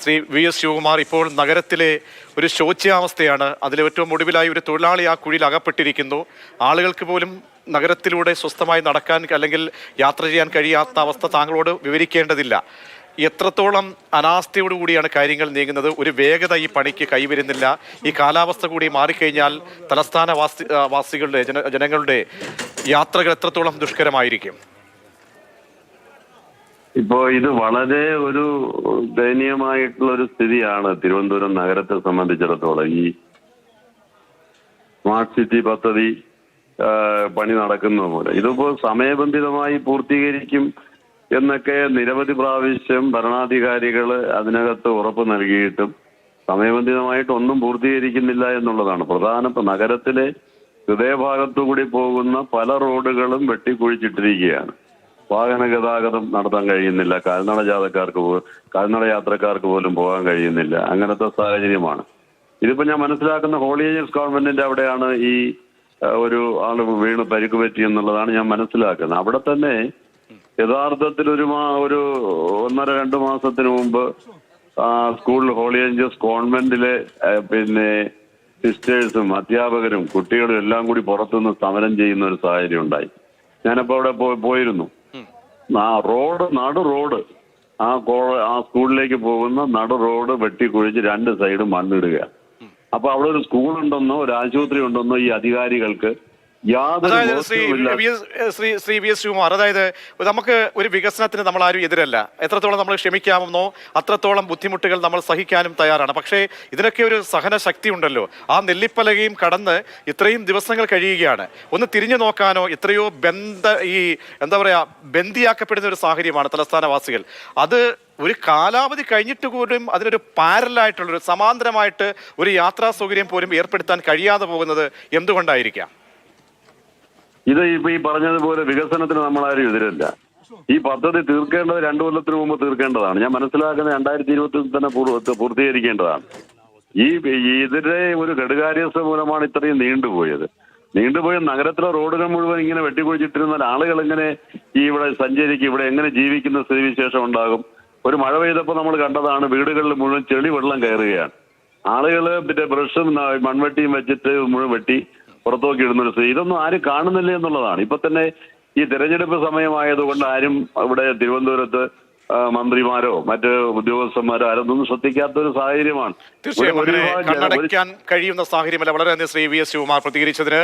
Shri V S Shivakumar, ഇപ്പോൾ നഗരത്തിലെ ഒരു ശോച്യാവസ്ഥയാണ്. അതിൽ ഏറ്റവും ഒടുവിലായി ഒരു തൊഴിലാളി ആ കുഴിയിൽ അകപ്പെട്ടിരിക്കുന്നു. ആളുകൾക്ക് പോലും നഗരത്തിലൂടെ സ്വസ്ഥമായി നടക്കാൻ അല്ലെങ്കിൽ യാത്ര ചെയ്യാൻ കഴിയാത്ത അവസ്ഥ താങ്കളോട് വിവരിക്കേണ്ടതില്ല. എത്രത്തോളം അനാസ്ഥയോടുകൂടിയാണ് കാര്യങ്ങൾ നീങ്ങുന്നത്? ഒരു വേഗത ഈ പണിക്ക് കൈവരുന്നില്ല. ഈ കാലാവസ്ഥ കൂടി മാറിക്കഴിഞ്ഞാൽ തലസ്ഥാന വാസികളുടെ ജനങ്ങളുടെ യാത്രകൾ എത്രത്തോളം ദുഷ്കരമായിരിക്കും? ഇപ്പോ ഇത് വളരെ ഒരു ദയനീയമായിട്ടുള്ള ഒരു സ്ഥിതിയാണ് തിരുവനന്തപുരം നഗരത്തെ സംബന്ധിച്ചിടത്തോളം. ഈ സ്മാർട്ട് സിറ്റി പദ്ധതി പണി നടക്കുന്ന പോലെ ഇതിപ്പോ സമയബന്ധിതമായി പൂർത്തീകരിക്കും എന്നൊക്കെ നിരവധി പ്രാവശ്യം ഭരണാധികാരികൾ അതിനകത്ത് ഉറപ്പ് നൽകിയിട്ടും സമയബന്ധിതമായിട്ട് ഒന്നും പൂർത്തീകരിക്കുന്നില്ല എന്നുള്ളതാണ് പ്രധാന. നഗരത്തിലെ ഹൃദയഭാഗത്തുകൂടി പോകുന്ന പല റോഡുകളും വെട്ടിക്കുഴിച്ചിട്ടിരിക്കുകയാണ്. വാഹന ഗതാഗതം നടത്താൻ കഴിയുന്നില്ല. കാൽനട യാത്രക്കാർക്ക് പോലും പോകാൻ കഴിയുന്നില്ല. അങ്ങനത്തെ സാഹചര്യമാണ്. ഇതിപ്പോ ഞാൻ മനസ്സിലാക്കുന്ന ഹോളി ഏഞ്ചൽസ് ഗവൺമെന്റിന്റെ അവിടെയാണ് ഈ ഒരു ആള് വീണ് പരിക്ക് പറ്റി എന്നുള്ളതാണ് ഞാൻ മനസ്സിലാക്കുന്നത്. അവിടെ തന്നെ യഥാർത്ഥത്തിൽ ഒരു 1.5-2 മാസത്തിന് മുമ്പ് സ്കൂളിൽ ഹോളി ഏഞ്ചൽസ് കോൺവെന്റിലെ സിസ്റ്റേഴ്സും അധ്യാപകരും കുട്ടികളും എല്ലാം കൂടി പുറത്തുനിന്ന് സമരം ചെയ്യുന്ന ഒരു സാഹചര്യം ഉണ്ടായി. ഞാനപ്പോ അവിടെ പോയിരുന്നു. നടു റോഡ് ആ സ്കൂളിലേക്ക് പോകുന്ന നടു റോഡ് വെട്ടിക്കുഴിച്ച് 2 സൈഡ് മണ്ണിടുക. അപ്പൊ അവിടെ ഒരു സ്കൂൾ ഉണ്ടെന്നോ ഒരു ആശുപത്രി ഉണ്ടെന്നോ ഈ അധികാരികൾക്ക് അതായത് ശ്രീ വി എസ് ശിവകുമാർ, അതായത് നമുക്ക് ഒരു വികസനത്തിന് നമ്മൾ ആരും എതിരല്ല. എത്രത്തോളം നമ്മൾ ക്ഷമിക്കാമെന്നോ അത്രത്തോളം ബുദ്ധിമുട്ടുകൾ നമ്മൾ സഹിക്കാനും തയ്യാറാണ്. പക്ഷേ ഇതിനൊക്കെ ഒരു സഹന ശക്തി ഉണ്ടല്ലോ. ആ നെല്ലിപ്പലകയും കടന്ന് ഇത്രയും ദിവസങ്ങൾ കഴിയുകയാണ്. ഒന്ന് തിരിഞ്ഞു നോക്കാനോ, എത്രയോ ബന്ദിയാക്കപ്പെടുന്ന ഒരു സാഹചര്യമാണ് തലസ്ഥാനവാസികൾ. അത് ഒരു കാലാവധി കഴിഞ്ഞിട്ട് പോലും അതിനൊരു പാരലായിട്ടുള്ളൊരു സമാന്തരമായിട്ട് ഒരു യാത്രാ സൗകര്യം പോലും ഏർപ്പെടുത്താൻ കഴിയാതെ പോകുന്നത് എന്തുകൊണ്ടായിരിക്കാം? ഇത് ഇപ്പൊ ഈ പറഞ്ഞതുപോലെ വികസനത്തിന് നമ്മളാരും എതിരല്ല. ഈ പദ്ധതി തീർക്കേണ്ടത് 2 കൊല്ലത്തിന് മുമ്പ് തീർക്കേണ്ടതാണ്. ഞാൻ മനസ്സിലാക്കുന്നത് 2020 തന്നെ പൂർത്തീകരിക്കേണ്ടതാണ്. ഇതിന്റെ ഒരു ഘടുകാര്യസ്ഥ മൂലമാണ് ഇത്രയും നീണ്ടുപോയ നഗരത്തിലെ റോഡുകൾ മുഴുവൻ ഇങ്ങനെ വെട്ടിക്കുഴിച്ചിട്ടിരുന്നാൽ ആളുകൾ എങ്ങനെ ഇവിടെ സഞ്ചരിക്കും? ഇവിടെ എങ്ങനെ ജീവിക്കുന്ന സ്ഥിതിവിശേഷം ഉണ്ടാകും? ഒരു മഴ പെയ്തപ്പോൾ നമ്മൾ കണ്ടതാണ്, വീടുകളിൽ മുഴുവൻ ചെളി വെള്ളം കയറുകയാണ്. ആളുകൾ ബ്രഷും മൺവെട്ടിയും വെച്ചിട്ട് മുഴുവൻ വെട്ടി പുറത്തോക്കി ഇടുന്നൊരു സ്ഥിതി. ഇതൊന്നും ആരും കാണുന്നില്ല എന്നുള്ളതാണ്. ഇപ്പൊ തന്നെ ഈ തെരഞ്ഞെടുപ്പ് സമയമായതുകൊണ്ട് ആരും ഇവിടെ തിരുവനന്തപുരത്ത് മന്ത്രിമാരോ മറ്റ് ഉദ്യോഗസ്ഥന്മാരോ ആരൊന്നും ശ്രദ്ധിക്കാത്ത ഒരു സാഹചര്യമാണ്. തീർച്ചയായും കണ്ണടയ്ക്കാൻ കഴിയുന്ന സാഹചര്യമല്ല. വളരെ നന്ദി ശ്രീ വി എസ് ശിവകുമാർ പ്രതികരിച്ചതിന്.